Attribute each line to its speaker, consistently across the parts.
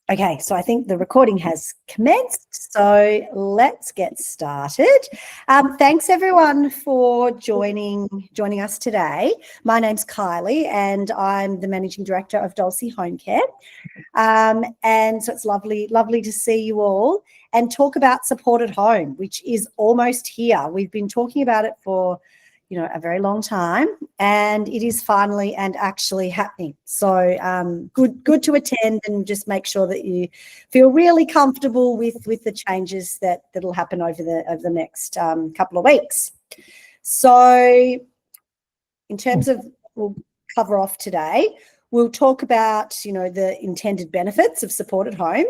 Speaker 1: Okay, so I think the recording has commenced, so let's get started. Thanks everyone for joining us today. My name's Kylie and I'm the Managing Director of Dulcie Home Care. And so it's lovely to see you all and talk about supported home, which is almost here. We've been talking about it for a very long time, and it is finally and actually happening. So good to attend and just make sure that you feel really comfortable with the changes that'll happen over the next couple of weeks. So in terms of, we'll cover off today, we'll talk about the intended benefits of supported home.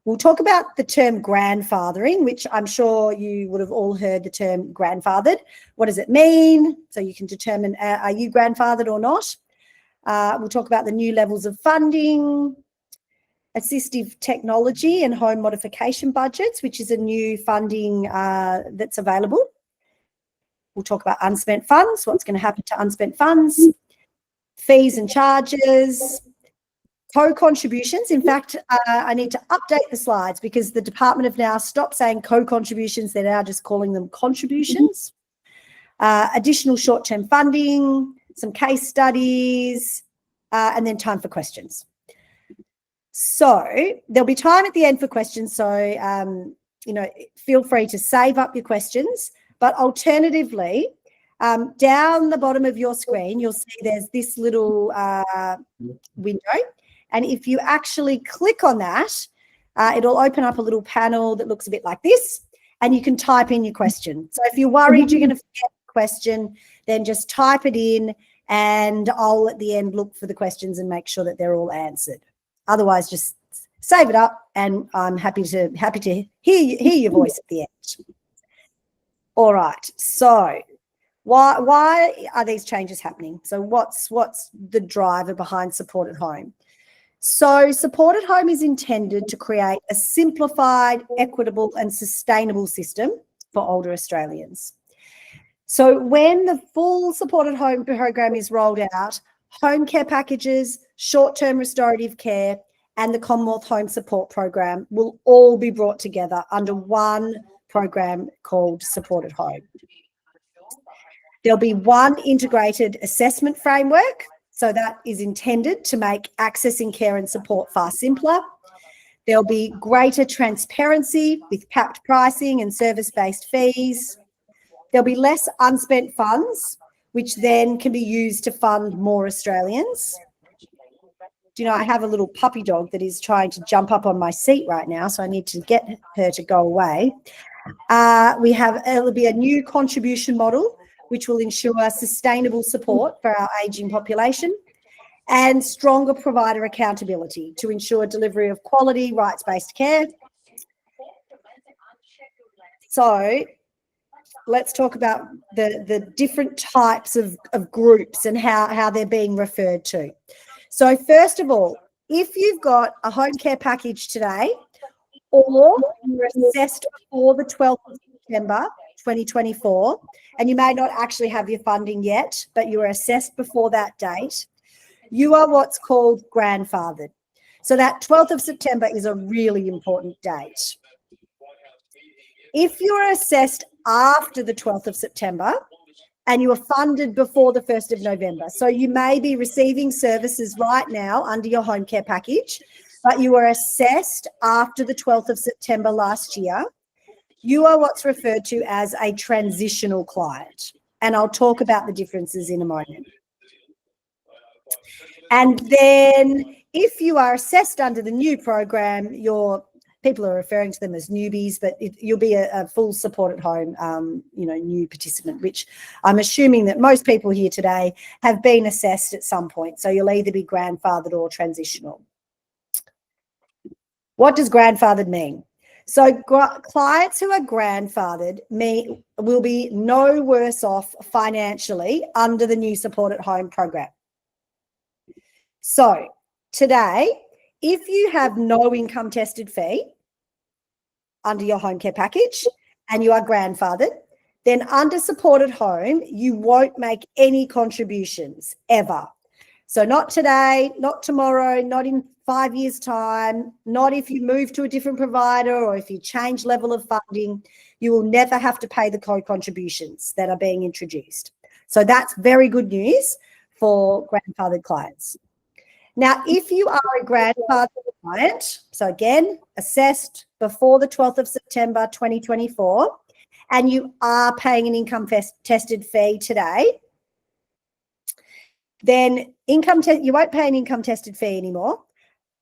Speaker 1: We'll talk about the term grandfathering, which I'm sure you would have all heard the term grandfathered. What does it mean? So you can determine, are you grandfathered or not? We'll talk about the new levels of funding, assistive technology and home modification budgets, which is a new funding that's available. We'll talk about unspent funds, what's going to happen to unspent funds, fees and charges, co-contributions. In fact, I need to update the slides because the department have now stopped saying co-contributions. They're now just calling them contributions. Additional short-term funding, some case studies, and then time for questions. So there'll be time at the end for questions. So, feel free to save up your questions. But alternatively, down the bottom of your screen, you'll see there's this little window. And if you actually click on that, it'll open up a little panel that looks a bit like this, and you can type in your question. So if you're worried you're going to forget the question, then just type it in and I'll at the end look for the questions and make sure that they're all answered. Otherwise, just save it up and I'm happy to hear your voice at the end. All right, so why are these changes happening? So what's the driver behind supported home? So supported home is intended to create a simplified, equitable and sustainable system for older Australians. So when the full supported home program is rolled out, home care packages, short-term restorative care and the Commonwealth Home Support Program will all be brought together under one program called Supported Home. There'll be one integrated assessment framework. So that is intended to make accessing care and support far simpler. There'll be greater transparency with capped pricing and service-based fees. There'll be less unspent funds, which then can be used to fund more Australians. Do you know, I have a little puppy dog that is trying to jump up on my seat right now, so I need to get her to go away. It'll be a new contribution model, which will ensure sustainable support for our ageing population and stronger provider accountability to ensure delivery of quality, rights-based care. So let's talk about the different types of groups and how they're being referred to. So first of all, if you've got a home care package today or you're assessed before the 12th of September 2024, and you may not actually have your funding yet, but you were assessed before that date, you are what's called grandfathered. So that 12th of September is a really important date. If you are assessed after the 12th of September and you are funded before the 1st of November, so you may be receiving services right now under your home care package, but you were assessed after the 12th of September last year, you are what's referred to as a transitional client. And I'll talk about the differences in a moment. And then if you are assessed under the new program, people are referring to them as newbies, but you'll be a full supported home, new participant, which I'm assuming that most people here today have been assessed at some point. So you'll either be grandfathered or transitional. What does grandfathered mean? So clients who are grandfathered will be no worse off financially under the new supported home program. So today, if you have no income tested fee under your home care package and you are grandfathered, then under supported home, you won't make any contributions ever. So not today, not tomorrow, not in 5 years' time, not if you move to a different provider or if you change level of funding, you will never have to pay the co-contributions that are being introduced. So that's very good news for grandfathered clients. Now, if you are a grandfathered client, so again, assessed before the 12th of September 2024, and you are paying an income tested fee today, then you won't pay an income tested fee anymore,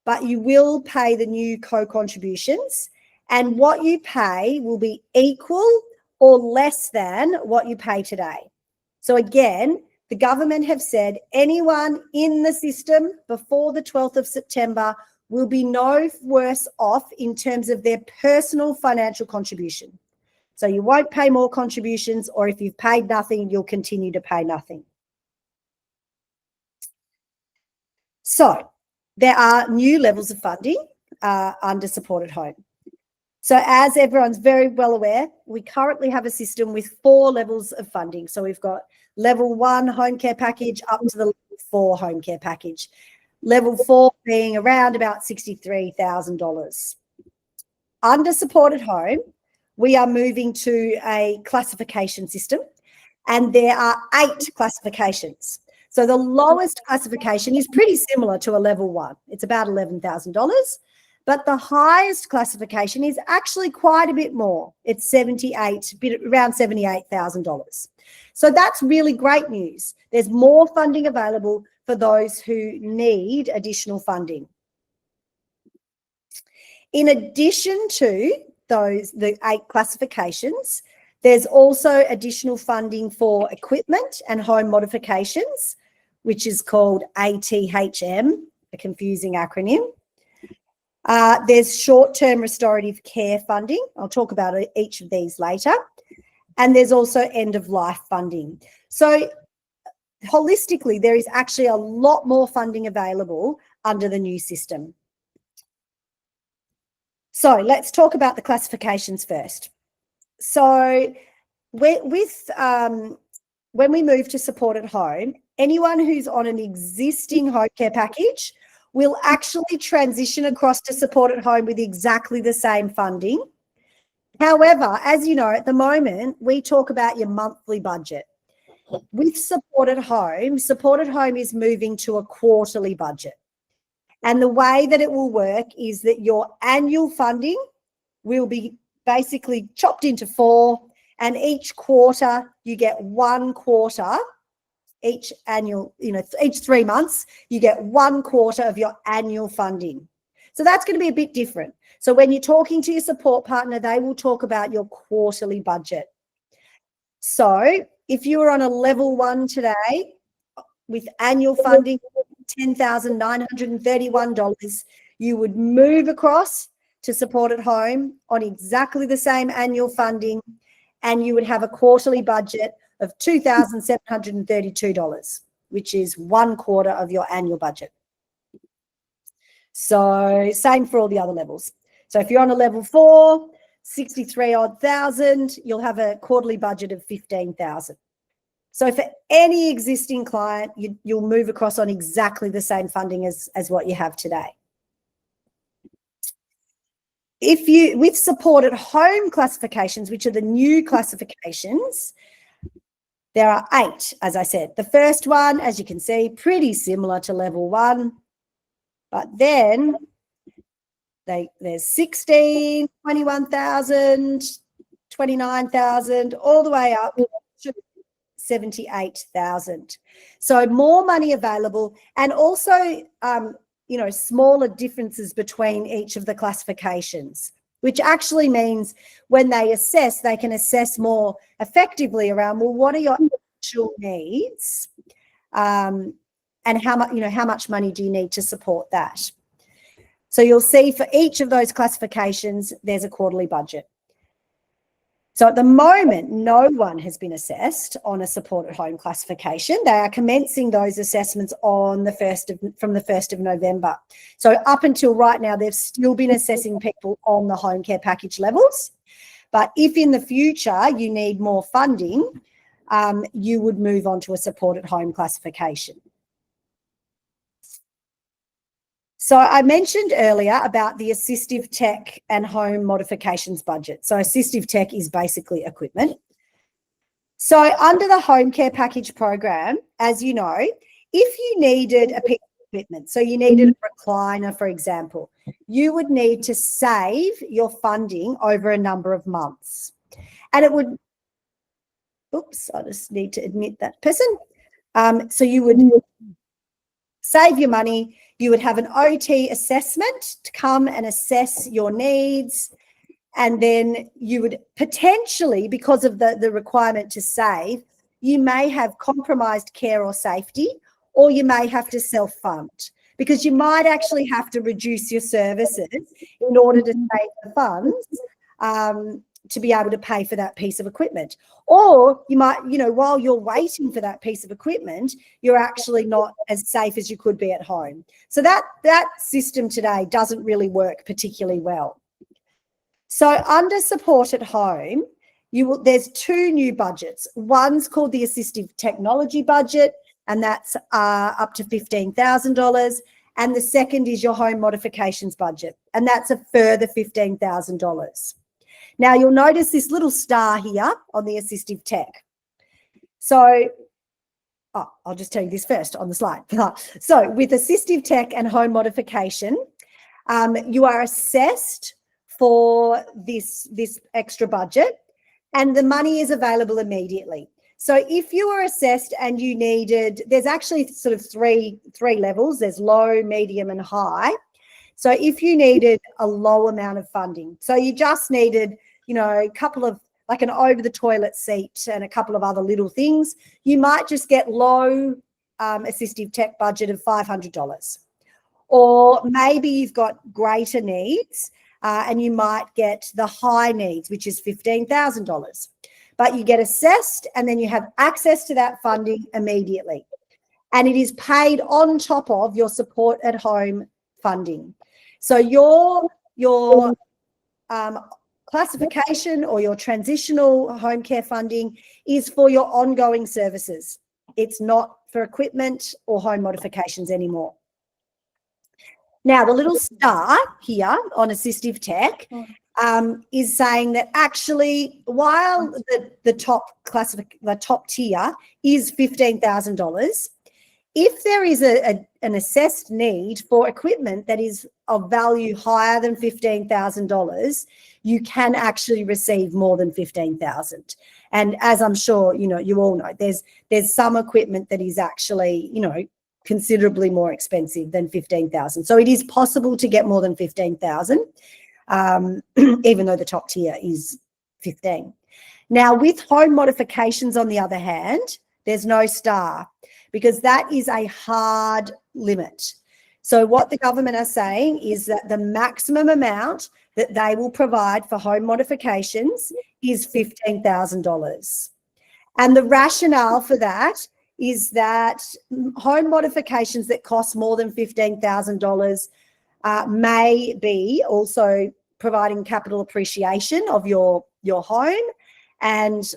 Speaker 1: but you will pay the new co-contributions, and what you pay will be equal or less than what you pay today. So again, the government have said anyone in the system before the 12th of September will be no worse off in terms of their personal financial contribution. So you won't pay more contributions, or if you've paid nothing, you'll continue to pay nothing. So there are new levels of funding under supported home. So as everyone's very well aware, we currently have a system with 4 levels of funding. So we've got level 1 home care package up to the level 4 home care package. Level 4 being around about $63,000. Under supported home, we are moving to a classification system, and there are 8 classifications. So the lowest classification is pretty similar to a level 1. It's about $11,000. But the highest classification is actually quite a bit more. It's around $78,000. So that's really great news. There's more funding available for those who need additional funding. In addition to the 8 classifications, there's also additional funding for equipment and home modifications, which is called ATHM, a confusing acronym. There's short-term restorative care funding. I'll talk about each of these later. And there's also end-of-life funding. So holistically, there is actually a lot more funding available under the new system. So let's talk about the classifications first. So when we move to supported home, anyone who's on an existing home care package will actually transition across to supported home with exactly the same funding. However, as you know, at the moment, we talk about your monthly budget. With supported home is moving to a quarterly budget. And the way that it will work is that your annual funding will be basically chopped into 4, and each quarter you get 1 quarter. Each 3 months, you get 1 quarter of your annual funding. So that's going to be a bit different. So when you're talking to your support partner, they will talk about your quarterly budget. So if you were on a level 1 today with annual funding $10,931, you would move across to supported home on exactly the same annual funding, and you would have a quarterly budget of $2,732, which is 1 quarter of your annual budget. So same for all the other levels. So if you're on a level 4, 63,000, you'll have a quarterly budget of 15,000. So for any existing client, you'll move across on exactly the same funding as what you have today. With supported home classifications, which are the new classifications, there are 8, as I said. The first one, as you can see, pretty similar to level 1, but then there's 16, 21,000, 29,000, all the way up to 78,000. So more money available, and also, smaller differences between each of the classifications, which actually means when they assess, they can assess more effectively around, well, what are your actual needs, and how much money do you need to support that? So you'll see for each of those classifications, there's a quarterly budget. So at the moment, no one has been assessed on a supported home classification. They are commencing those assessments from the 1st of November. So up until right now, they've still been assessing people on the home care package levels. But if in the future you need more funding, you would move on to a supported home classification. So I mentioned earlier about the assistive tech and home modifications budget. So assistive tech is basically equipment. So under the home care package program, as you know, if you needed a piece of equipment, so you needed a recliner, for example, you would need to save your funding over a number of months. And it would, oops, I just need to admit that person. So you would save your money. You would have an OT assessment to come and assess your needs. And then you would potentially, because of the requirement to save, you may have compromised care or safety, or you may have to self-fund, because you might actually have to reduce your services in order to save the funds to be able to pay for that piece of equipment. Or you might, while you're waiting for that piece of equipment, you're actually not as safe as you could be at home. So that system today doesn't really work particularly well. So under support at home, there's two new budgets. One's called the assistive technology budget, and that's up to $15,000. And the second is your home modifications budget, and that's a further $15,000. Now, you'll notice this little star here on the assistive tech. So I'll just tell you this first on the slide. So with assistive tech and home modification, you are assessed for this extra budget, and the money is available immediately. So if you were assessed and you needed, there's actually sort of three levels. There's low, medium, and high. So if you needed a low amount of funding, so you just needed, a couple of, like an over-the-toilet seat and a couple of other little things, you might just get low assistive tech budget of $500. Or maybe you've got greater needs and you might get the high needs, which is $15,000. But you get assessed and then you have access to that funding immediately. And it is paid on top of your support at home funding. So your classification or your transitional home care funding is for your ongoing services. It's not for equipment or home modifications anymore. Now, the little star here on assistive tech is saying that actually, while the top tier is $15,000, if there is an assessed need for equipment that is of value higher than $15,000, you can actually receive more than $15,000. And as I'm sure you all know, there's some equipment that is actually considerably more expensive than $15,000. So it is possible to get more than $15,000, even though the top tier is $15,000. Now, with home modifications, on the other hand, there's no star, because that is a hard limit. So what the government are saying is that the maximum amount that they will provide for home modifications is $15,000. And the rationale for that is that home modifications that cost more than $15,000 may be also providing capital appreciation of your home, and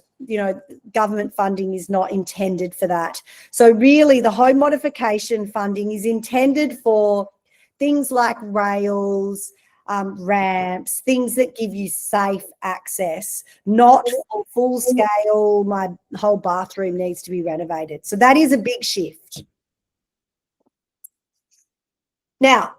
Speaker 1: government funding is not intended for that. So really, the home modification funding is intended for things like rails, ramps, things that give you safe access, not for full scale, my whole bathroom needs to be renovated. So that is a big shift. Now,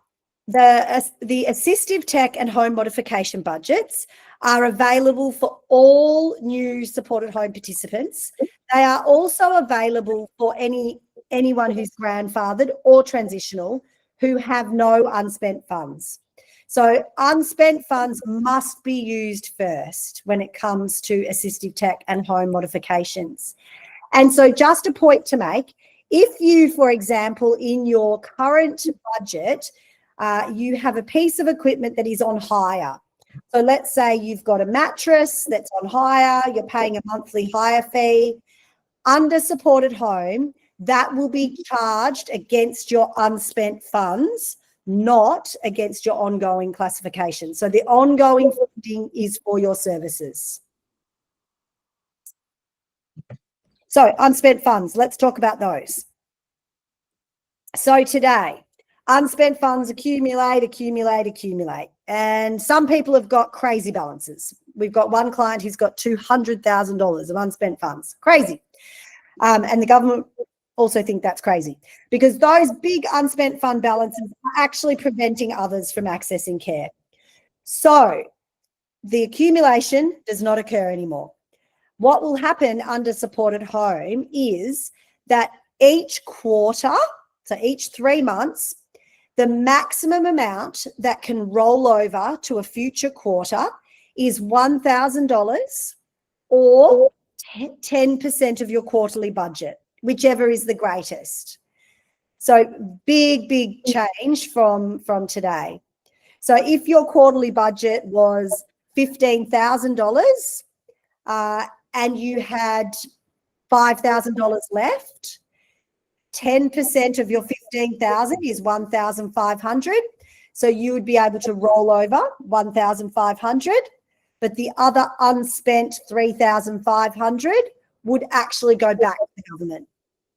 Speaker 1: the assistive tech and home modification budgets are available for all new supported home participants. They are also available for anyone who's grandfathered or transitional who have no unspent funds. So unspent funds must be used first when it comes to assistive tech and home modifications. And so just a point to make, if you, for example, in your current budget, you have a piece of equipment that is on hire. So let's say you've got a mattress that's on hire, you're paying a monthly hire fee. Under supported home, that will be charged against your unspent funds, not against your ongoing classification. So the ongoing funding is for your services. So unspent funds, let's talk about those. So today, Unspent funds accumulate. And some people have got crazy balances. We've got one client who's got $200,000 of unspent funds. Crazy. And the government also think that's crazy because those big unspent fund balances are actually preventing others from accessing care. So the accumulation does not occur anymore. What will happen under supported home is that each quarter, so each 3 months, the maximum amount that can roll over to a future quarter is $1,000 or 10% of your quarterly budget, whichever is the greatest. So big change from today. So if your quarterly budget was $15,000 and you had $5,000 left, 10% of your 15,000 is 1,500. So you would be able to roll over 1,500, but the other unspent 3,500 would actually go back to the government.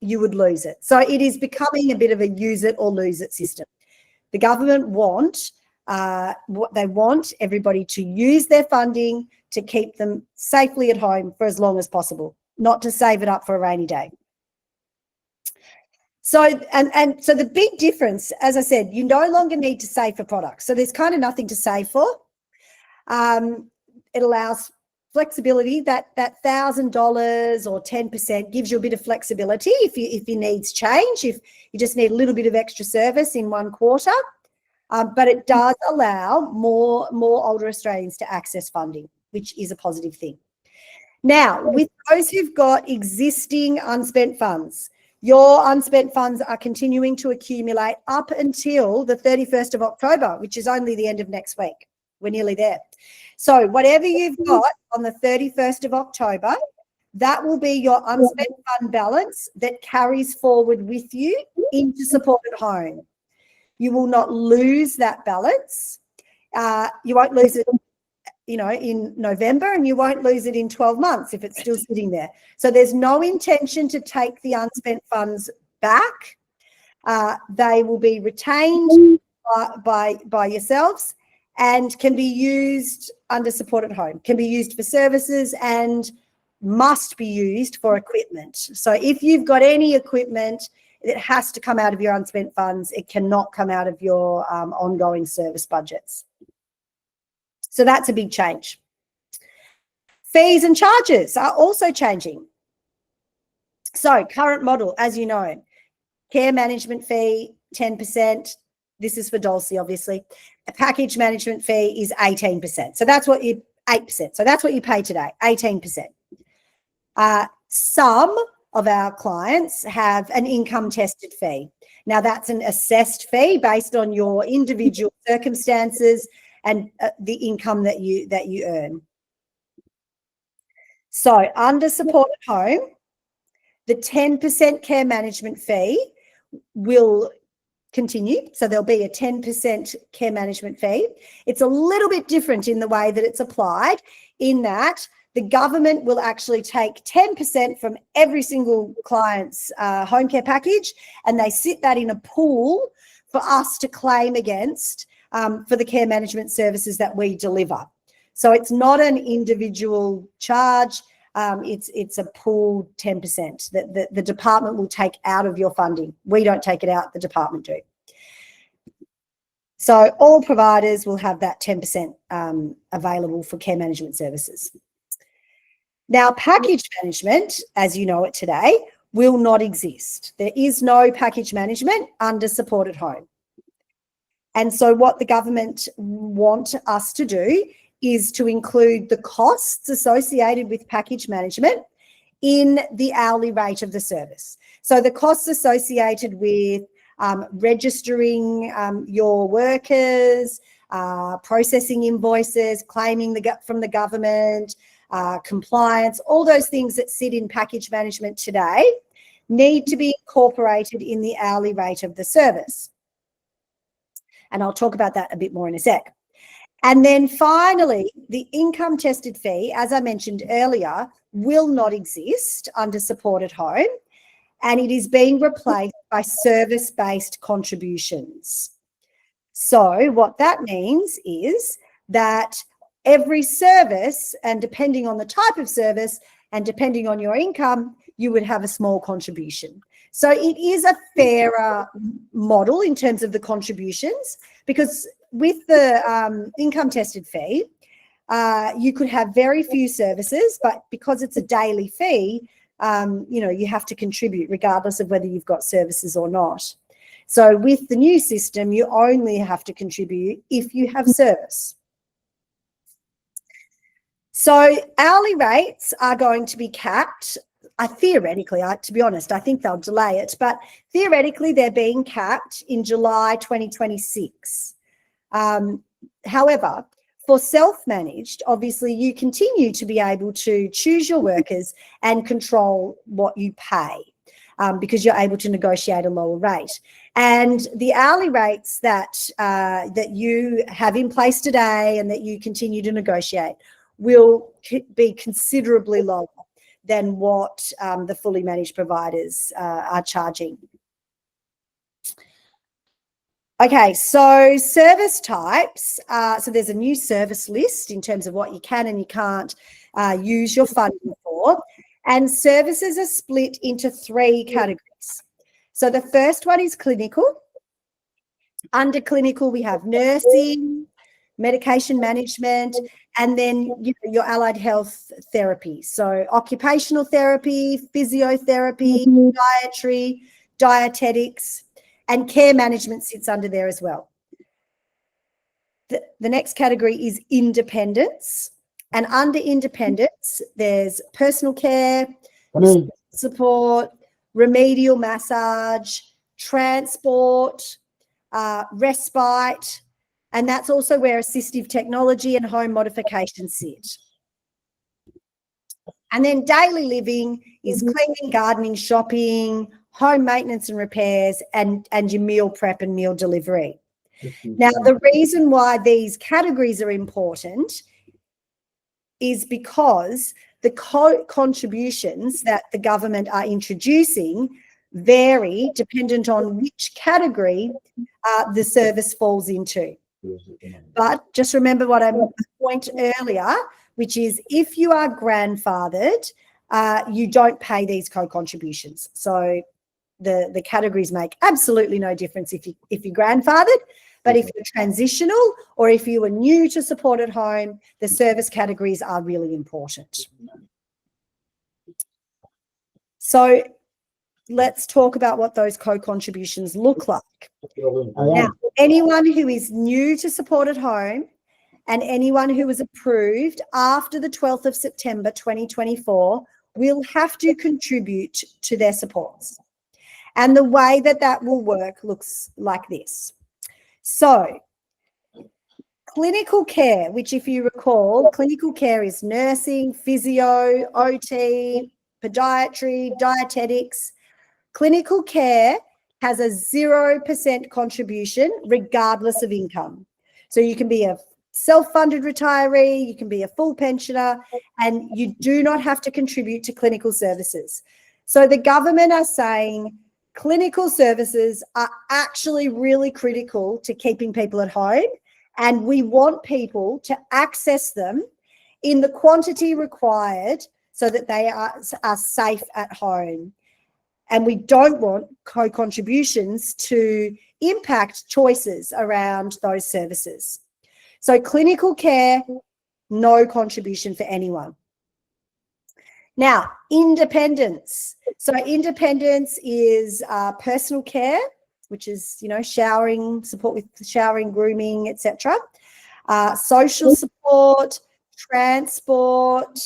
Speaker 1: You would lose it. So it is becoming a bit of a use it or lose it system. The government want everybody to use their funding to keep them safely at home for as long as possible, not to save it up for a rainy day. So, and so the big difference, as I said, you no longer need to save for products. So there's kind of nothing to save for. It allows flexibility. That $1,000 or 10% gives you a bit of flexibility if your needs change, if you just need a little bit of extra service in one quarter. But it does allow more older Australians to access funding, which is a positive thing. Now, with those who've got existing unspent funds, your unspent funds are continuing to accumulate up until the 31st of October, which is only the end of next week. We're nearly there. So whatever you've got on the 31st of October, that will be your unspent fund balance that carries forward with you into supported home. You will not lose that balance. You won't lose it, in November, and you won't lose it in 12 months if it's still sitting there. So there's no intention to take the unspent funds back. They will be retained by yourselves and can be used under supported home, can be used for services and must be used for equipment. So if you've got any equipment, it has to come out of your unspent funds. It cannot come out of your ongoing service budgets. So that's a big change. Fees and charges are also changing. So current model, as you know, care management fee, 10%. This is for Dulcie, obviously. A package management fee is 18%. So that's what 8%. So that's what you pay today, 18%. Some of our clients have an income tested fee. Now that's an assessed fee based on your individual circumstances and the income that you earn. So under supported home, the 10% care management fee will continue. So there'll be a 10% care management fee. It's a little bit different in the way that it's applied, in that the government will actually take 10% from every single client's home care package, and they sit that in a pool for us to claim against for the care management services that we deliver. So it's not an individual charge. It's a pooled 10% that the department will take out of your funding. We don't take it out, the department do. So all providers will have that 10% available for care management services. Now, package management, as you know it today, will not exist. There is no package management under supported home. And so what the government want us to do is to include the costs associated with package management in the hourly rate of the service. So the costs associated with registering your workers, processing invoices, claiming from the government, compliance, all those things that sit in package management today need to be incorporated in the hourly rate of the service. And I'll talk about that a bit more in a sec. And then finally, the income tested fee, as I mentioned earlier, will not exist under supported home, and it is being replaced by service-based contributions. So what that means is that every service, and depending on the type of service and depending on your income, you would have a small contribution. So it is a fairer model in terms of the contributions, because with the income tested fee, you could have very few services, but because it's a daily fee, you have to contribute regardless of whether you've got services or not. So with the new system, you only have to contribute if you have service. So hourly rates are going to be capped. Theoretically, to be honest, I think they'll delay it, but theoretically they're being capped in July 2026. However, for self-managed, obviously you continue to be able to choose your workers and control what you pay, because you're able to negotiate a lower rate. And the hourly rates that you have in place today and that you continue to negotiate will be considerably lower than what the fully managed providers are charging. Okay, so service types. So there's a new service list in terms of what you can and you can't use your funding for. And services are split into 3 categories. So the first one is clinical. Under clinical, we have nursing, medication management, and then your allied health therapy. So occupational therapy, physiotherapy, dietary, dietetics, and care management sits under there as well. The next category is independence. And under independence, there's personal care, support, remedial massage, transport, respite, and that's also where assistive technology and home modification sit. And then daily living is cleaning, gardening, shopping, home maintenance and repairs, and your meal prep and meal delivery. Now, the reason why these categories are important is because the contributions that the government are introducing vary dependent on which category the service falls into. But just remember what I point earlier, which is if you are grandfathered, you don't pay these co-contributions. So the categories make absolutely no difference if you're grandfathered, but if you're transitional or if you are new to support at home, the service categories are really important. So let's talk about what those co-contributions look like. Now, anyone who is new to support at home and anyone who was approved after the 12th of September 2024 will have to contribute to their supports. And the way that will work looks like this. So clinical care, which if you recall, clinical care is nursing, physio, OT, podiatry, dietetics. Clinical care has a 0% contribution regardless of income. So you can be a self-funded retiree, you can be a full pensioner, and you do not have to contribute to clinical services. So the government are saying clinical services are actually really critical to keeping people at home, and we want people to access them in the quantity required so that they are safe at home. And we don't want co-contributions to impact choices around those services. So clinical care, no contribution for anyone. Now, independence. So independence is personal care, which is, showering, support with showering, grooming, etc. Social support, transport,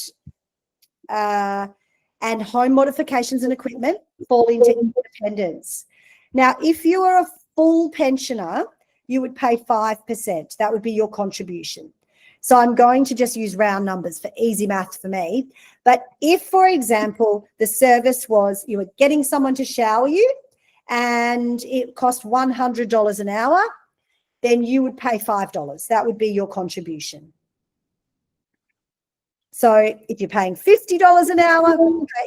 Speaker 1: and home modifications and equipment fall into independence. Now, if you are a full pensioner, you would pay 5%. That would be your contribution. So I'm going to just use round numbers for easy math for me. But if, for example, the service was you were getting someone to shower you and it cost $100 an hour, then you would pay $5. That would be your contribution. So if you're paying $50 an hour,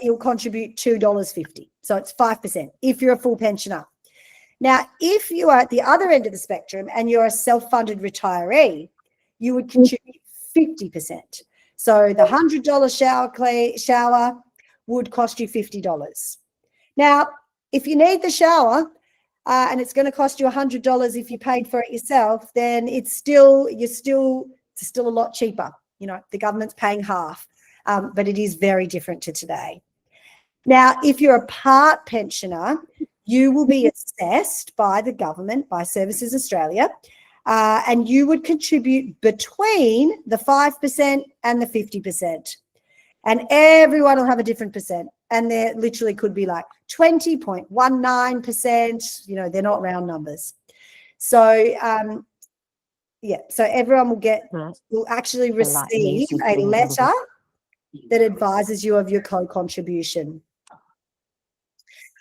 Speaker 1: you'll contribute $2.50. So it's 5% if you're a full pensioner. Now, if you are at the other end of the spectrum and you're a self-funded retiree, you would contribute 50%. So the $100 shower would cost you $50. Now, if you need the shower and it's going to cost you $100 if you paid for it yourself, then it's still a lot cheaper. You know, the government's paying half, but it is very different to today. Now, if you're a part pensioner, you will be assessed by the government, by Services Australia, and you would contribute between the 5% and the 50%. And everyone will have a different percent. And there literally could be like 20.19%, you know, they're not round numbers. So, so everyone will actually receive a letter that advises you of your co-contribution.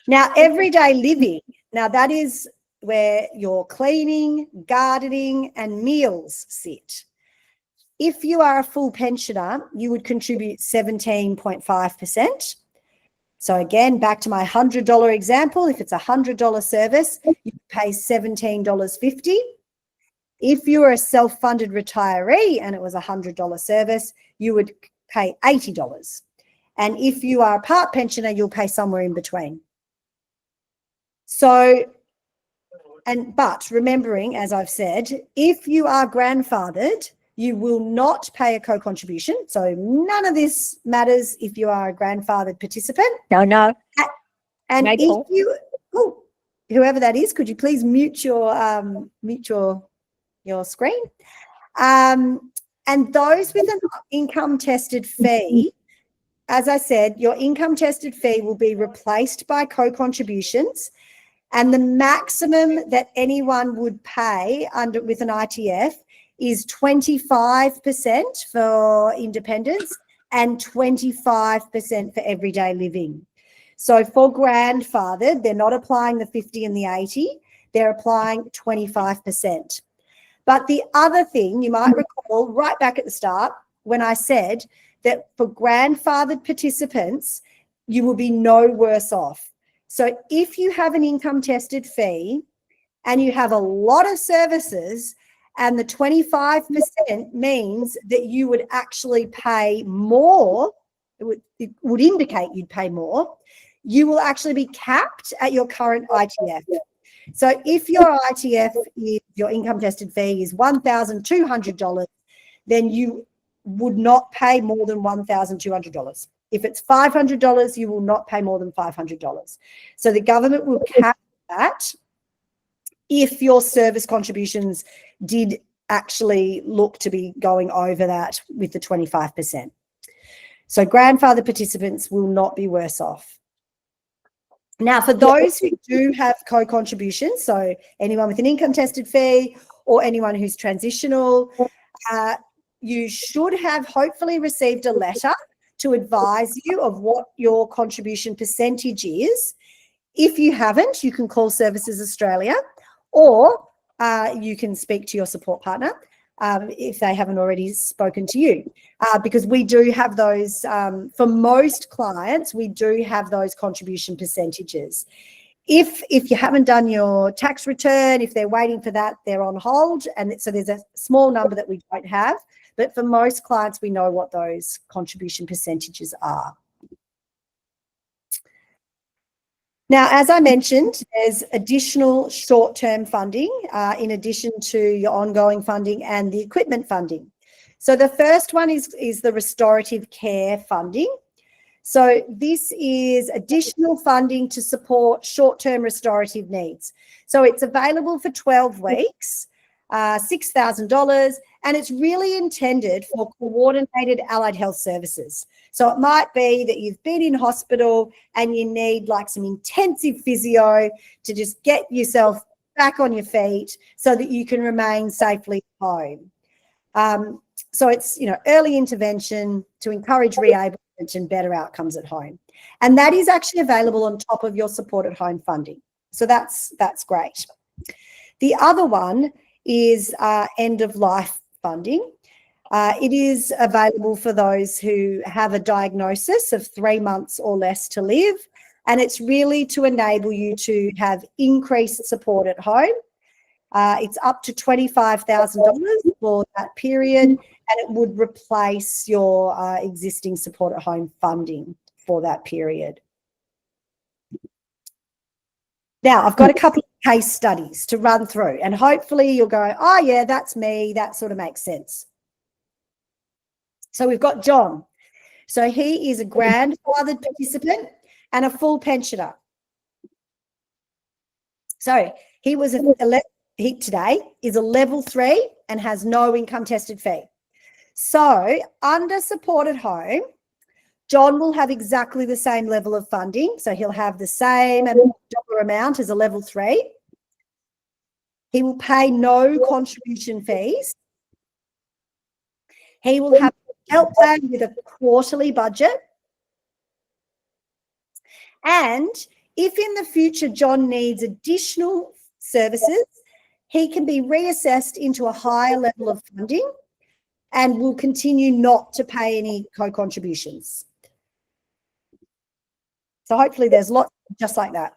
Speaker 1: Now, everyday living, now that is where your cleaning, gardening, and meals sit. If you are a full pensioner, you would contribute 17.5%. So again, back to my $100 example, if it's a $100 service, you pay $17.50. If you were a self-funded retiree and it was a $100 service, you would pay $80. And if you are a part pensioner, you'll pay somewhere in between. So, but remembering, as I've said, if you are grandfathered, you will not pay a co-contribution. So none of this matters if you are a grandfathered participant.
Speaker 2: No.
Speaker 1: And if you, whoever that is, could you please mute your screen? And those with an income tested fee, as I said, your income tested fee will be replaced by co-contributions, and the maximum that anyone would pay with an ITF is 25% for independence and 25% for everyday living. So for grandfathered, they're not applying the 50 and the 80, they're applying 25%. But the other thing you might recall right back at the start when I said that for grandfathered participants, you will be no worse off. So if you have an income tested fee and you have a lot of services, and the 25% means that you would actually pay more, it would indicate you'd pay more, you will actually be capped at your current ITF. So if your ITF, your income tested fee is $1,200, then you would not pay more than $1,200. If it's $500, you will not pay more than $500. So the government will cap that if your service contributions did actually look to be going over that with the 25%. So grandfather participants will not be worse off. Now, for those who do have co-contributions, so anyone with an income tested fee or anyone who's transitional, you should have hopefully received a letter to advise you of what your contribution percentage is. If you haven't, you can call Services Australia, or you can speak to your support partner if they haven't already spoken to you, because we do have those, for most clients, we do have those contribution percentages. If you haven't done your tax return, if they're waiting for that, they're on hold, and so there's a small number that we don't have, but for most clients, we know what those contribution percentages are. Now, as I mentioned, there's additional short-term funding in addition to your ongoing funding and the equipment funding. So the first one is the restorative care funding. So this is additional funding to support short-term restorative needs. So it's available for 12 weeks, $6,000, and it's really intended for coordinated allied health services. So it might be that you've been in hospital and you need like some intensive physio to just get yourself back on your feet so that you can remain safely at home. So it's, early intervention to encourage rehabilitation and better outcomes at home. And that is actually available on top of your support at home funding. So that's great. The other one is end of life funding. It is available for those who have a diagnosis of 3 months or less to live, and it's really to enable you to have increased support at home. It's up to $25,000 for that period, and it would replace your existing support at home funding for that period. Now, I've got a couple of case studies to run through, and hopefully you'll go, oh, yeah, that's me. That sort of makes sense. So we've got John. So he is a grandfathered participant and a full pensioner. So he was he today is a level 3 and has no income tested fee. So under supported home, John will have exactly the same level of funding. So he'll have the same dollar amount as a level 3. He will pay no contribution fees. He will have a help plan with a quarterly budget. And if in the future John needs additional services, he can be reassessed into a higher level of funding and will continue not to pay any co-contributions. So hopefully there's lots just like that,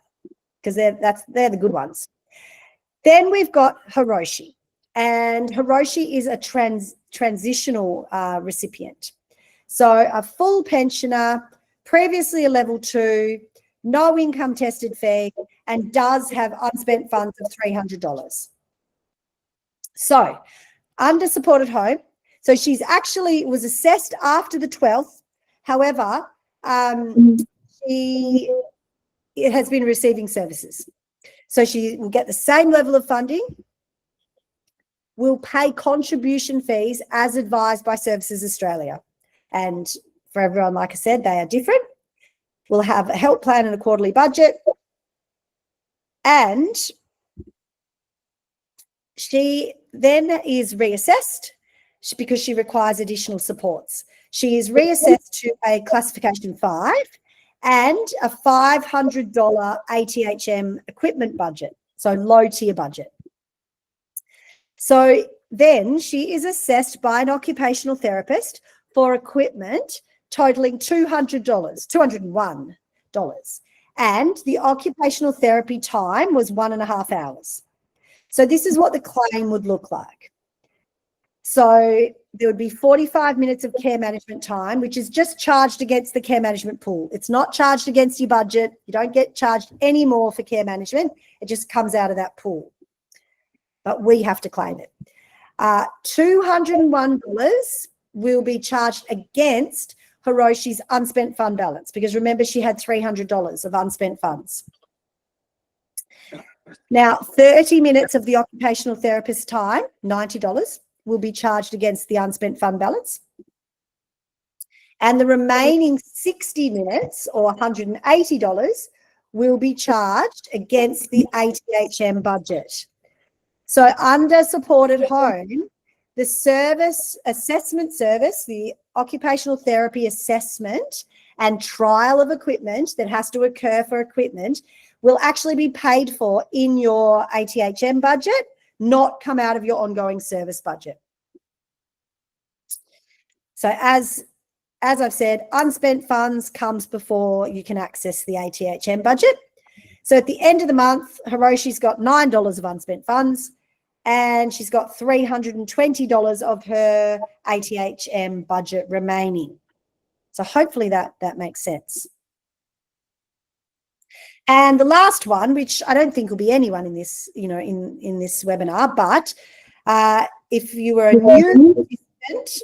Speaker 1: because they're the good ones. Then we've got Hiroshi, and Hiroshi is a transitional recipient. So a full pensioner, previously a level 2, no income tested fee, and does have unspent funds of $300. So under supported home, so she's actually was assessed after the 12th. However, she has been receiving services. So she will get the same level of funding, will pay contribution fees as advised by Services Australia. And for everyone, like I said, they are different. We'll have a help plan and a quarterly budget. And she then is reassessed because she requires additional supports. She is reassessed to a classification 5 and a $500 ATHM equipment budget, so low tier budget. So then she is assessed by an occupational therapist for equipment totaling $201. And the occupational therapy time was 1.5 hours. So this is what the claim would look like. So there would be 45 minutes of care management time, which is just charged against the care management pool. It's not charged against your budget. You don't get charged any more for care management. It just comes out of that pool. But we have to claim it. $201 will be charged against Hiroshi's unspent fund balance, because remember, she had $300 of unspent funds. Now, 30 minutes of the occupational therapist time, $90, will be charged against the unspent fund balance. And the remaining 60 minutes, or $180, will be charged against the ATHM budget. So under supported home, the service assessment service, the occupational therapy assessment and trial of equipment that has to occur for equipment will actually be paid for in your ATHM budget, not come out of your ongoing service budget. So as I've said, unspent funds comes before you can access the ATHM budget. So at the end of the month, Hiroshi's got $9 of unspent funds, and she's got $320 of her ATHM budget remaining. So hopefully that makes sense. And the last one, which I don't think will be anyone in this, in this webinar, but if you were a new participant,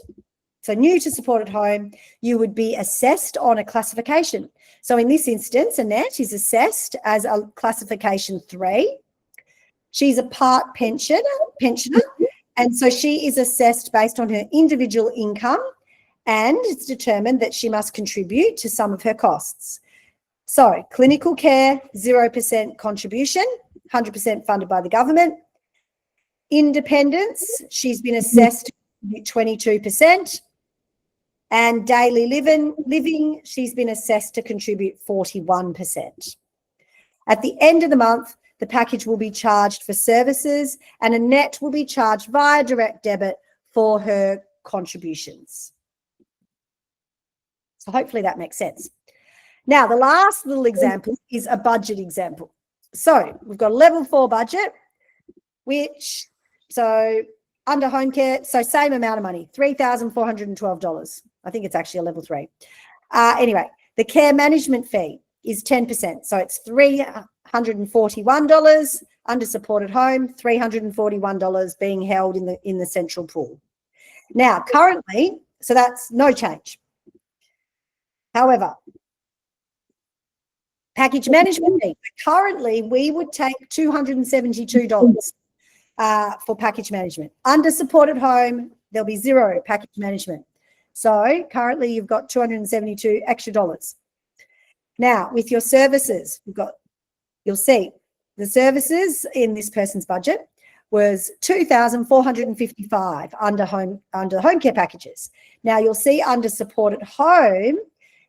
Speaker 1: so new to supported home, you would be assessed on a classification. So in this instance, Annette is assessed as a classification 3. She's a part pensioner, and so she is assessed based on her individual income, and it's determined that she must contribute to some of her costs. So clinical care, 0% contribution, 100% funded by the government. Independence, she's been assessed 22%. And daily living, she's been assessed to contribute 41%. At the end of the month, the package will be charged for services, and Annette will be charged via direct debit for her contributions. So hopefully that makes sense. Now, the last little example is a budget example. So we've got a level 4 budget, which, so under home care, so same amount of money, $3,412. I think it's actually a level 3. Anyway, the care management fee is 10%. So it's $341 under supported home, $341 being held in the central pool. Now, currently, so that's no change. However, package management fee, currently we would take $272 for package management. Under supported home, there'll be zero package management. So currently you've got $272 extra dollars. Now, with your services, you'll see the services in this person's budget was $2,455 under home care packages. Now you'll see under supported home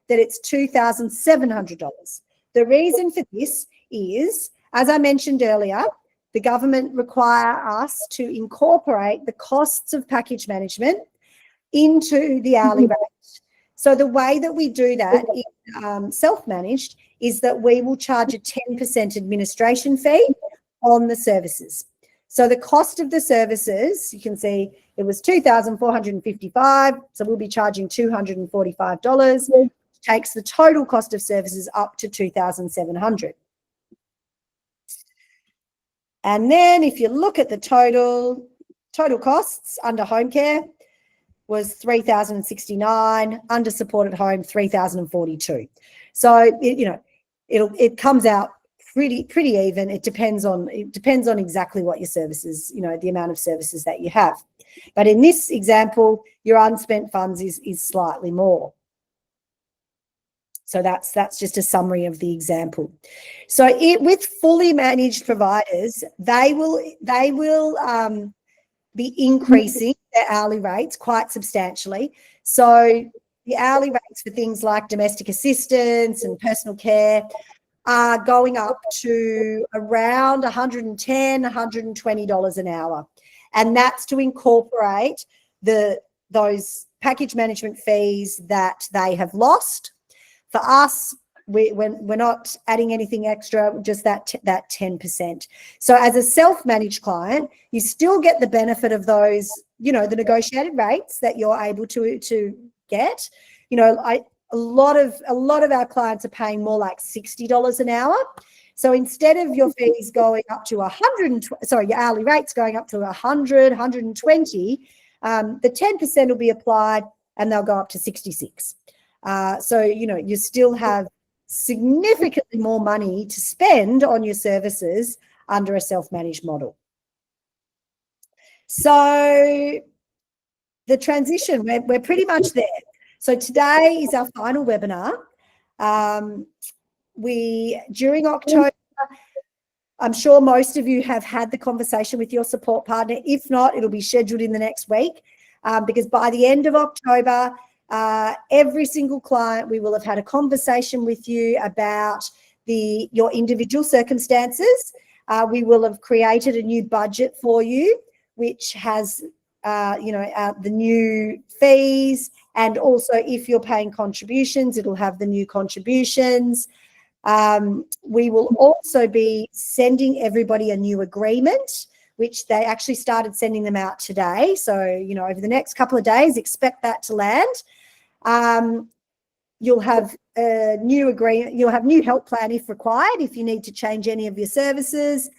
Speaker 1: that it's $2,700. The reason for this is, as I mentioned earlier, the government require us to incorporate the costs of package management into the hourly rate. So the way that we do that in self-managed is that we will charge a 10% administration fee on the services. So the cost of the services, you can see it was $2,455, so we'll be charging $245, which takes the total cost of services up to $2,700. And then if you look at the total costs under home care was $3,069, under supported home $3,042. So it comes out pretty even. It depends on exactly what your services, the amount of services that you have. But in this example, your unspent funds is slightly more. So that's just a summary of the example. So with fully managed providers, they will be increasing their hourly rates quite substantially. So the hourly rates for things like domestic assistance and personal care are going up to around $110, $120 an hour. And that's to incorporate those package management fees that they have lost. For us, we're not adding anything extra, just that 10%. So as a self-managed client, you still get the benefit of those, the negotiated rates that you're able to get. A lot of our clients are paying more like $60 an hour. So instead of your fees going up to your hourly rates going up to 100, 120, the 10% will be applied and they'll go up to 66. So, you still have significantly more money to spend on your services under a self-managed model. So the transition, we're pretty much there. So today is our final webinar. During October, I'm sure most of you have had the conversation with your support partner. If not, it'll be scheduled in the next week because by the end of October, every single client, we will have had a conversation with you about your individual circumstances. We will have created a new budget for you, which has, the new fees, and also if you're paying contributions, it'll have the new contributions. We will also be sending everybody a new agreement, which they actually started sending them out today. So, over the next couple of days, expect that to land. You'll have a new agreement. You'll have new help plan if required, if you need to change any of your services.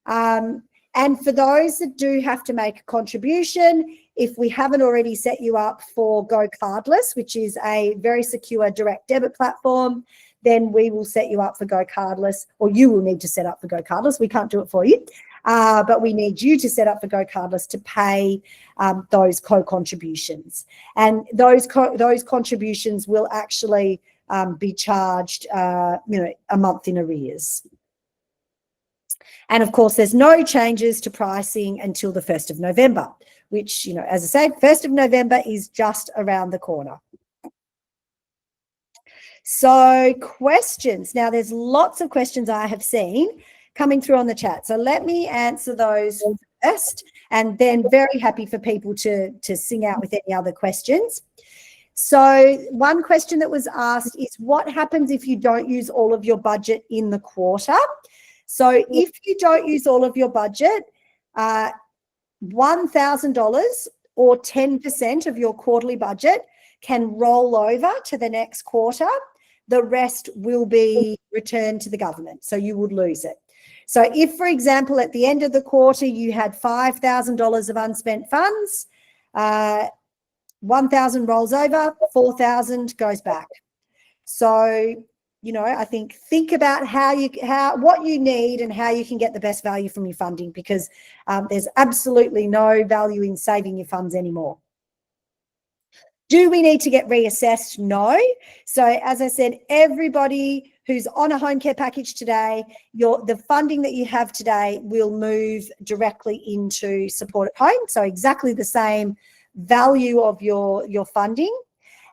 Speaker 1: And for those that do have to make a contribution, if we haven't already set you up for Go Cardless, which is a very secure direct debit platform, then we will set you up for Go Cardless, or you will need to set up for Go Cardless. We can't do it for you, but we need you to set up for Go Cardless to pay those co-contributions. And those contributions will actually be charged, a month in arrears. And of course, there's no changes to pricing until the 1st of November, which, as I said, 1st of November is just around the corner. So questions. Now, there's lots of questions I have seen coming through on the chat. So let me answer those first. and then very happy for people to sing out with any other questions. So one question that was asked is, what happens if you don't use all of your budget in the quarter? So if you don't use all of your budget, $1,000 or 10% of your quarterly budget can roll over to the next quarter. The rest will be returned to the government, so you would lose it. So if, for example, at the end of the quarter you had $5,000 of unspent funds, 1,000 rolls over, 4,000 goes back. So, you know, I think about what you need and how you can get the best value from your funding, because there's absolutely no value in saving your funds anymore. Do we need to get reassessed? No. So as I said, everybody who's on a home care package today, the funding that you have today will move directly into support at home. So exactly the same value of your funding.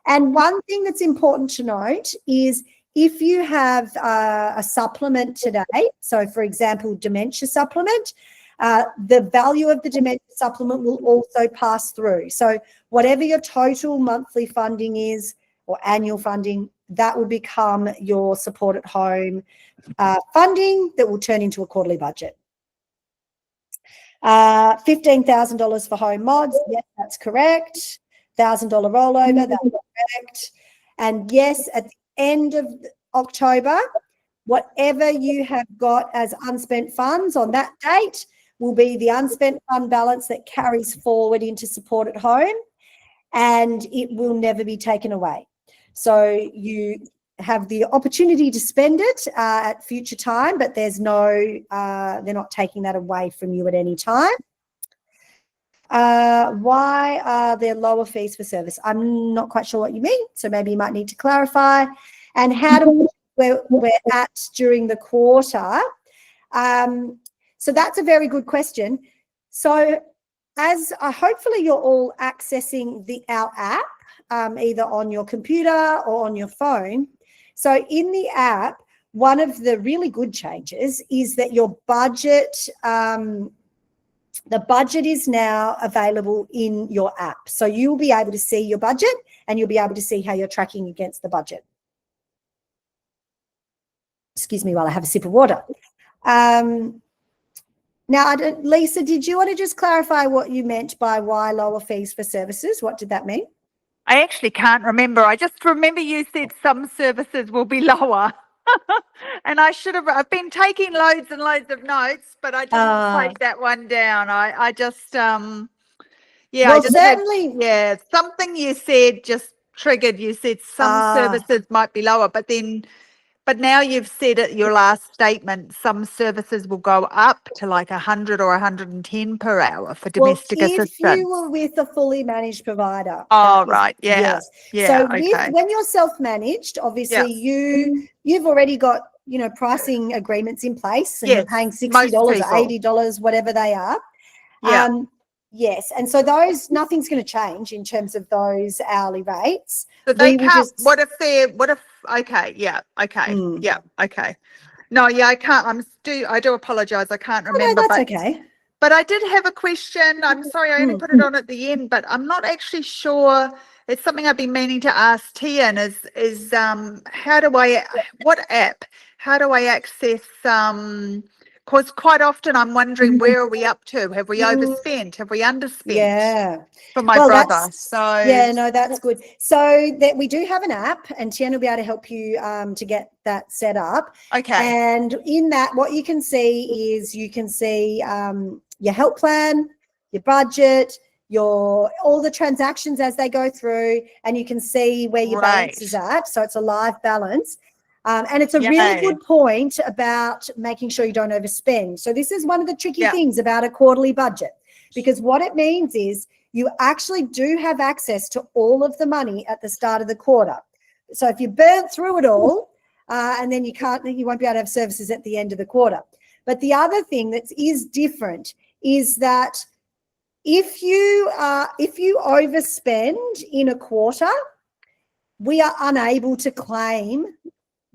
Speaker 1: And one thing that's important to note is if you have a supplement today, so for example, dementia supplement, the value of the dementia supplement will also pass through. So whatever your total monthly funding is or annual funding, that will become your support at home funding that will turn into a quarterly budget. $15,000 for home mods. Yes, that's correct. $1,000 rollover. That's correct. And yes, at the end of October, whatever you have got as unspent funds on that date will be the unspent fund balance that carries forward into support at home, and it will never be taken away. So you have the opportunity to spend it at future time, but there's no, they're not taking that away from you at any time. Why are there lower fees for service? I'm not quite sure what you mean, so maybe you might need to clarify. And how do we're at during the quarter? So that's a very good question. So as hopefully you're all accessing our app, either on your computer or on your phone. So in the app, one of the really good changes is that your budget, the budget is now available in your app. So you'll be able to see your budget and you'll be able to see how you're tracking against the budget. Excuse me while I have a sip of water. Now, Lisa, did you want to just clarify what you meant by why lower fees for services? What did that mean?
Speaker 2: I actually can't remember. I just remember you said some services will be lower. And I've been taking loads and loads of notes, but I didn't take that one down. I just,
Speaker 1: well,
Speaker 2: I just
Speaker 1: certainly,
Speaker 2: something you said just triggered. You said some services might be lower, but now you've said it, your last statement, some services will go up to like 100 or 110 per hour for domestic assistance.
Speaker 1: If you were with a fully managed provider.
Speaker 2: Oh, right. Yeah.
Speaker 1: Yes.
Speaker 2: Yeah.
Speaker 1: So when you're self-managed, obviously you've already got, you know, pricing agreements in place and you're paying $60 or $80, whatever they are.
Speaker 2: Yeah.
Speaker 1: Yes, and so those, nothing's going to change in terms of those hourly rates.
Speaker 2: So they can't, okay, yeah, okay. No, yeah, I can't, I do apologise, I can't remember.
Speaker 1: No, that's okay.
Speaker 2: But I did have a question, I'm sorry, I only put it on at the end, but I'm not actually sure, it's something I've been meaning to ask Tian is how do I access, because quite often I'm wondering, where are we up to? Have we overspent? Have we underspent?
Speaker 1: Yeah.
Speaker 2: For my brother. So
Speaker 1: yeah, no, that's good. So that we do have an app, and Tian will be able to help you to get that set up.
Speaker 2: Okay.
Speaker 1: And in that, what you can see is your help plan, your budget, all the transactions as they go through, and you can see where your balance is at. So it's a live balance. And it's a really good point about making sure you don't overspend. So this is one of the tricky things about a quarterly budget, because what it means is you actually do have access to all of the money at the start of the quarter. So if you burn through it all, and then you won't be able to have services at the end of the quarter. But the other thing that is different is that if you overspend in a quarter, we are unable to claim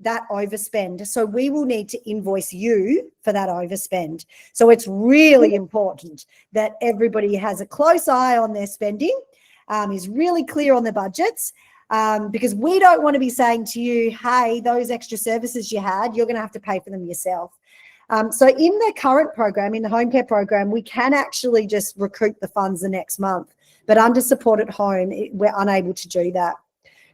Speaker 1: that overspend. So we will need to invoice you for that overspend. So it's really important that everybody has a close eye on their spending, is really clear on their budgets, because we don't want to be saying to you, hey, those extra services you had, you're going to have to pay for them yourself. So in the current program, in the home care program, we can actually just recoup the funds the next month, but under support at home, we're unable to do that.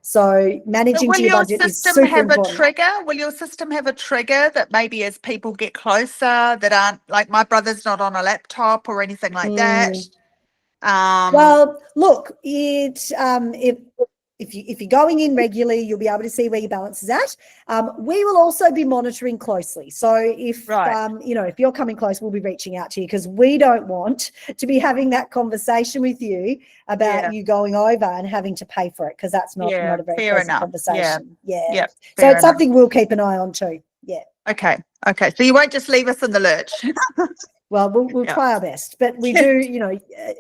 Speaker 1: So managing to your budget is super important.
Speaker 2: Will your system have a trigger that maybe as people get closer that aren't, like my brother's not on a laptop or anything like that?
Speaker 1: Well, look, if you're going in regularly, you'll be able to see where your balance is at. We will also be monitoring closely. So if if you're coming close, we'll be reaching out to you, because we don't want to be having that conversation with you about you going over and having to pay for it, because that's not a very pleasant conversation. So it's something we'll keep an eye on too. Yeah.
Speaker 2: Okay. So you won't just leave us in the lurch.
Speaker 1: Well, we'll try our best, but we do,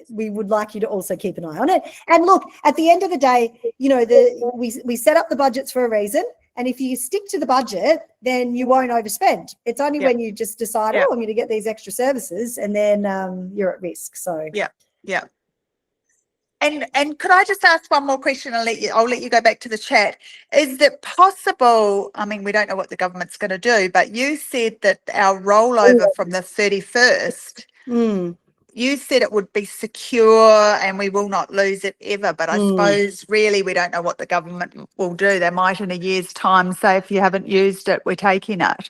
Speaker 1: we would like you to also keep an eye on it. And look, at the end of the day, we set up the budgets for a reason. And if you stick to the budget, then you won't overspend. It's only when you just decide, I'm going to get these extra services, and then you're at risk. So
Speaker 2: yeah. And could I just ask one more question? I'll let you go back to the chat. Is it possible, I mean, we don't know what the government's going to do, but you said that our rollover from the 31st, you said it would be secure and we will not lose it ever. But I suppose really we don't know what the government will do. They might in a year's time say, if you haven't used it, we're taking it.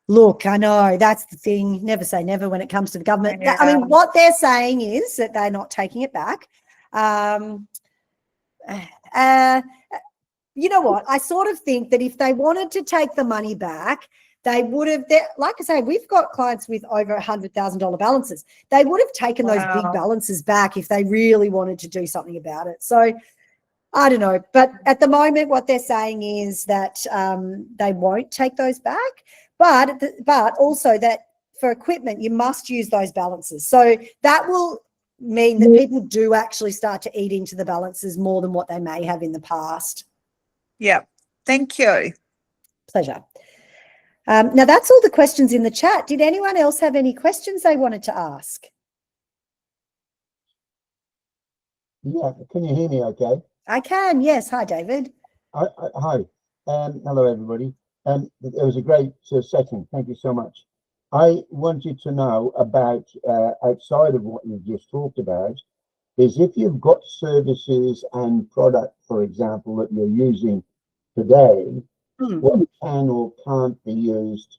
Speaker 1: Look, I know that's the thing. Never say never when it comes to the government. I mean, what they're saying is that they're not taking it back. You know what? I sort of think that if they wanted to take the money back, they would have, like I say, we've got clients with over $100,000 balances. They would have taken those big balances back if they really wanted to do something about it. So I don't know. But at the moment, what they're saying is that they won't take those back, but also that for equipment, you must use those balances. So that will mean that people do actually start to eat into the balances more than what they may have in the past.
Speaker 2: Yeah. Thank you.
Speaker 1: Pleasure. Now, that's all the questions in the chat. Did anyone else have any questions they wanted to ask?
Speaker 3: Yeah. Can you hear me okay?
Speaker 1: I can, yes. Hi, David.
Speaker 3: Hi. Hello, everybody. It was a great session. Thank you so much. I wanted to know about, outside of what you've just talked about, is if you've got services and product, for example, that you're using today, what can or can't be used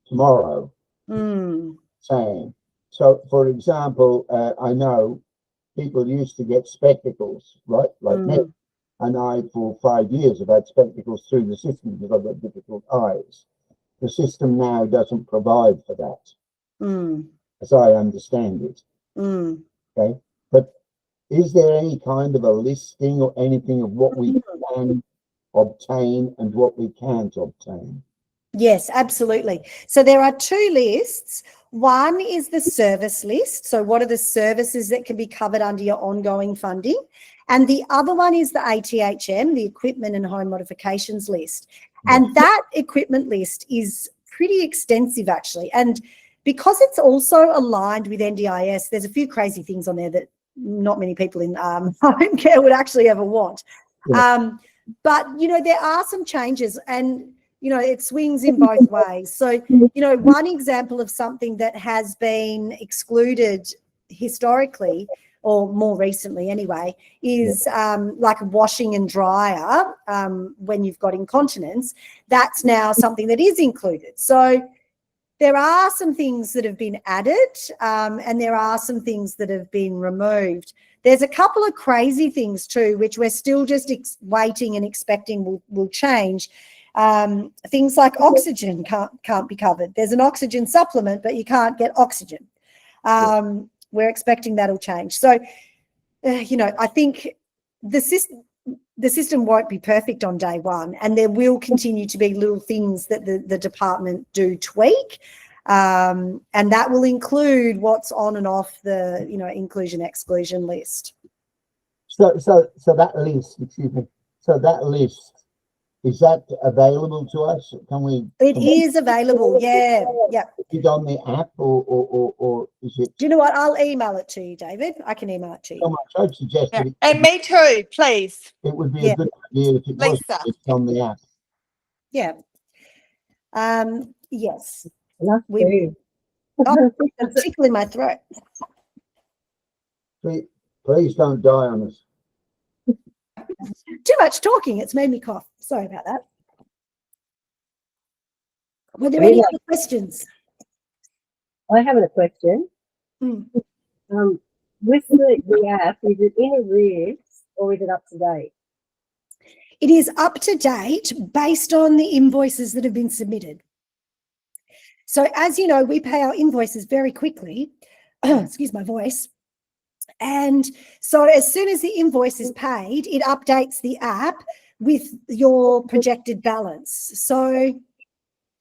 Speaker 3: tomorrow? Saying. So, for example, I know people used to get spectacles, right? Like me. And I, for 5 years, have had spectacles through the system because I've got difficult eyes. The system now doesn't provide for that, as I understand it. Okay, but is there any kind of a listing or anything of what we can obtain and what we can't obtain?
Speaker 1: Yes, absolutely. So there are two lists. One is the service list. So what are the services that can be covered under your ongoing funding? And the other one is the ATHM, the equipment and home modifications list. And that equipment list is pretty extensive, actually. And because it's also aligned with NDIS, there's a few crazy things on there that not many people in home care would actually ever want. But, there are some changes, and, it swings in both ways. So, one example of something that has been excluded historically, or more recently anyway, is like washing and dryer when you've got incontinence. That's now something that is included. So there are some things that have been added and there are some things that have been removed. There's a couple of crazy things too, which we're still just waiting and expecting will change. Things like oxygen can't be covered. There's an oxygen supplement, but you can't get oxygen. We're expecting that'll change. So, I think the system won't be perfect on day one, and there will continue to be little things that the department do tweak, and that will include what's on and off the, inclusion exclusion list.
Speaker 3: So that list, excuse me. So that list is that available to us? Can we?
Speaker 1: It is available. Yeah. Yeah.
Speaker 3: Is it on the app or is it?
Speaker 1: Do you know what? I'll email it to you, David. I can email it to
Speaker 3: So
Speaker 1: you.
Speaker 3: much. I'd suggest
Speaker 2: Yeah.
Speaker 3: that
Speaker 2: And me too, please,
Speaker 3: it would be
Speaker 1: Yeah.
Speaker 3: a good idea if it was
Speaker 2: Lisa.
Speaker 3: it's on the app.
Speaker 1: Yeah. Yes.
Speaker 4: Enough
Speaker 1: We-
Speaker 4: food.
Speaker 1: Oh, it's tickling my throat.
Speaker 3: Please don't die on us.
Speaker 1: Too much talking. It's made me cough. Sorry about that. Were there
Speaker 4: Really?
Speaker 1: any other questions?
Speaker 4: I have a question.
Speaker 1: Hmm.
Speaker 4: With the app, is it in arrears or is it up to date?
Speaker 1: It is up to date based on the invoices that have been submitted. So as you know, we pay our invoices very quickly. Excuse my voice. And so as soon as the invoice is paid, it updates the app with your projected balance. So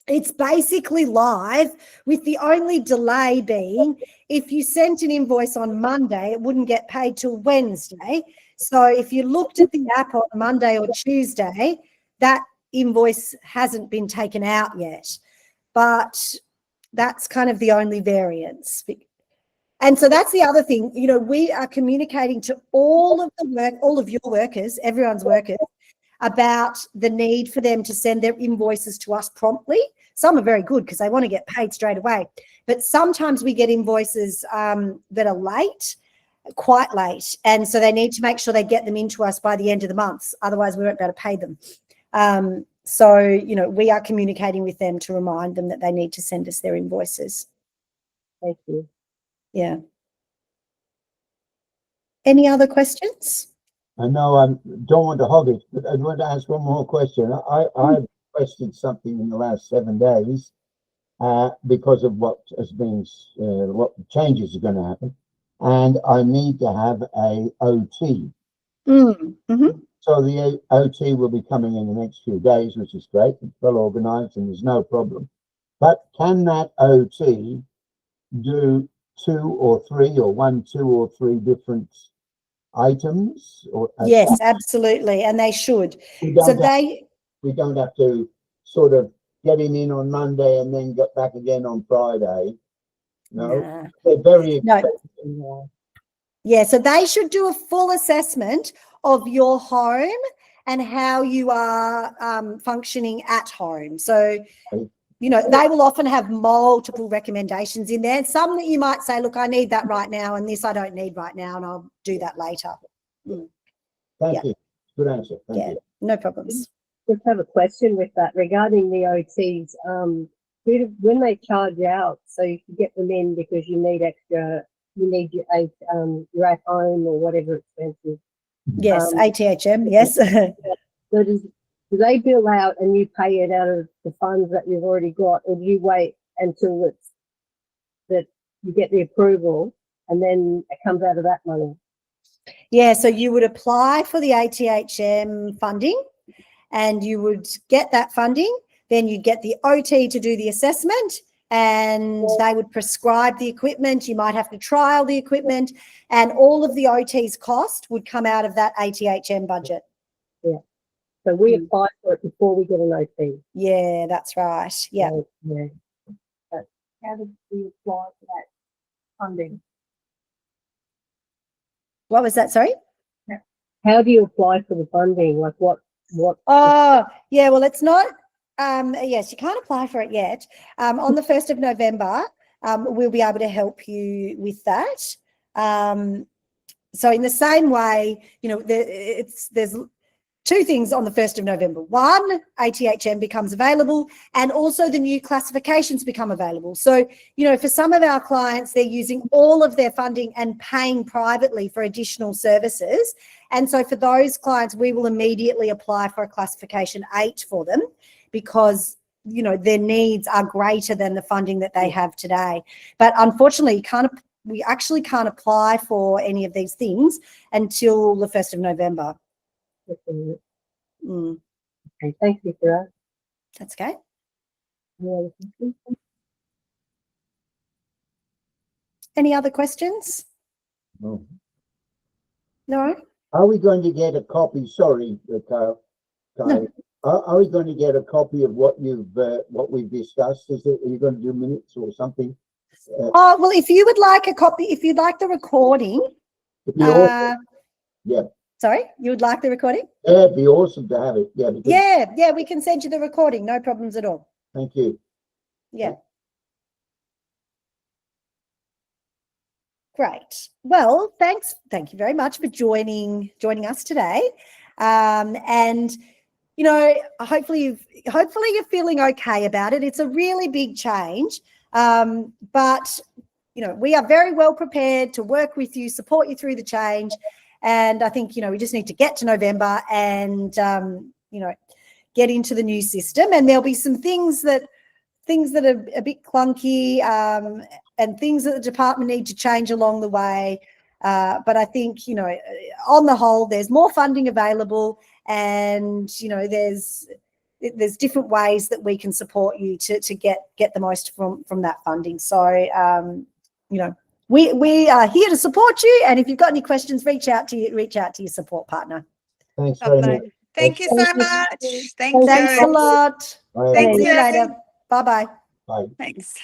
Speaker 1: it's basically live, with the only delay being if you sent an invoice on Monday, it wouldn't get paid till Wednesday. So if you looked at the app on Monday or Tuesday, that invoice hasn't been taken out yet. But that's kind of the only variance. And so that's the other thing, you know, we are communicating to all of your workers, everyone's workers, about the need for them to send their invoices to us promptly. Some are very good because they want to get paid straight away. But sometimes we get invoices that are late, quite late. And so they need to make sure they get them into us by the end of the month. Otherwise, we won't be able to pay them. So, you know, we are communicating with them to remind them that they need to send us their invoices.
Speaker 4: Thank you.
Speaker 1: Yeah. Any other questions?
Speaker 3: I know I don't want to hog it, but I want to ask one more question. I've requested something in the last 7 days because of what has been, what changes are going to happen, and I need to have a OT.
Speaker 1: Mm-hmm.
Speaker 3: So the OT will be coming in the next few days, which is great. It's well organized and there's no problem. But can that OT do 2 or 3 or 1, 2 or 3 different items? Or
Speaker 1: Yes, absolutely, and they should.
Speaker 3: we don't have to sort of get him in on Monday and then get back again on Friday. No,
Speaker 1: Nah.
Speaker 3: they're very
Speaker 1: No.
Speaker 3: expensive.
Speaker 1: Yeah, so they should do a full assessment of your home and how you are functioning at home. So, you know, they will often have multiple recommendations in there. Some that you might say, look, I need that right now, and this I don't need right now, and I'll do that later.
Speaker 3: Thank you. Good answer. Thank you.
Speaker 1: No problems.
Speaker 4: Just have a question with that regarding the OTs. When they charge out, so you can get them in because you need extra, you need you're at home or whatever expenses.
Speaker 1: Yes, ATHM, yes.
Speaker 4: So do they bill out and you pay it out of the funds that you've already got, or do you wait until that you get the approval and then it comes out of that money?
Speaker 1: Yeah, so you would apply for the ATHM funding and you would get that funding. Then you'd get the OT to do the assessment and they would prescribe the equipment. You might have to trial the equipment, and all of the OT's cost would come out of that ATHM budget.
Speaker 4: Yeah. So we apply for it before we get an OT.
Speaker 1: Yeah, that's right. Yeah.
Speaker 4: So, yeah. But how did we apply for that funding?
Speaker 1: What was that? Sorry?
Speaker 4: How do you apply for the funding? Like what?
Speaker 1: Oh, yeah. Well, it's not. Yes, you can't apply for it yet. On the 1st of November, we'll be able to help you with that. So in the same way, you know, there's 2 things on the 1st of November. 1, ATHM becomes available, and also the new classifications become available. So, you know, for some of our clients, they're using all of their funding and paying privately for additional services. And so for those clients, we will immediately apply for a classification 8 for them because, you know, their needs are greater than the funding that they have today. But unfortunately, we actually can't apply for any of these things until the 1st of November.
Speaker 4: Okay, thank you for that.
Speaker 1: That's okay. Any other questions?
Speaker 3: No.
Speaker 1: No?
Speaker 3: Are we going to get a copy? Sorry, Kyle.
Speaker 1: No.
Speaker 3: Are we going to get a copy of what we've discussed? Are you going to do minutes or something?
Speaker 1: Oh, well, if you would like a copy, if you'd like the recording,
Speaker 3: It'd be awesome. Yeah.
Speaker 1: Sorry, you would like the recording?
Speaker 3: Yeah, it'd be awesome to have it. Yeah.
Speaker 1: Yeah, we can send you the recording. No problems at all.
Speaker 3: Thank you.
Speaker 1: Yeah. Great. Well, thank you very much for joining us today. And you know, hopefully you're feeling okay about it. It's a really big change, but you know, we are very well prepared to work with you, support you through the change. And I think, you know, we just need to get to November and you know, get into the new system. And there'll be some things that are a bit clunky and things that the department need to change along the way. But I think, you know, on the whole, there's more funding available, and, you know, there's different ways that we can support you to get the most from that funding. So, you know, we are here to support you. And if you've got any questions, reach out to your support partner.
Speaker 3: Thanks very much.
Speaker 2: Thank you so
Speaker 4: Thank you.
Speaker 2: much. Thank
Speaker 1: Thanks
Speaker 2: you.
Speaker 1: a lot.
Speaker 3: Bye.
Speaker 2: Thank
Speaker 1: See you
Speaker 2: you.
Speaker 1: later. Bye-bye.
Speaker 3: Bye.
Speaker 2: Thanks.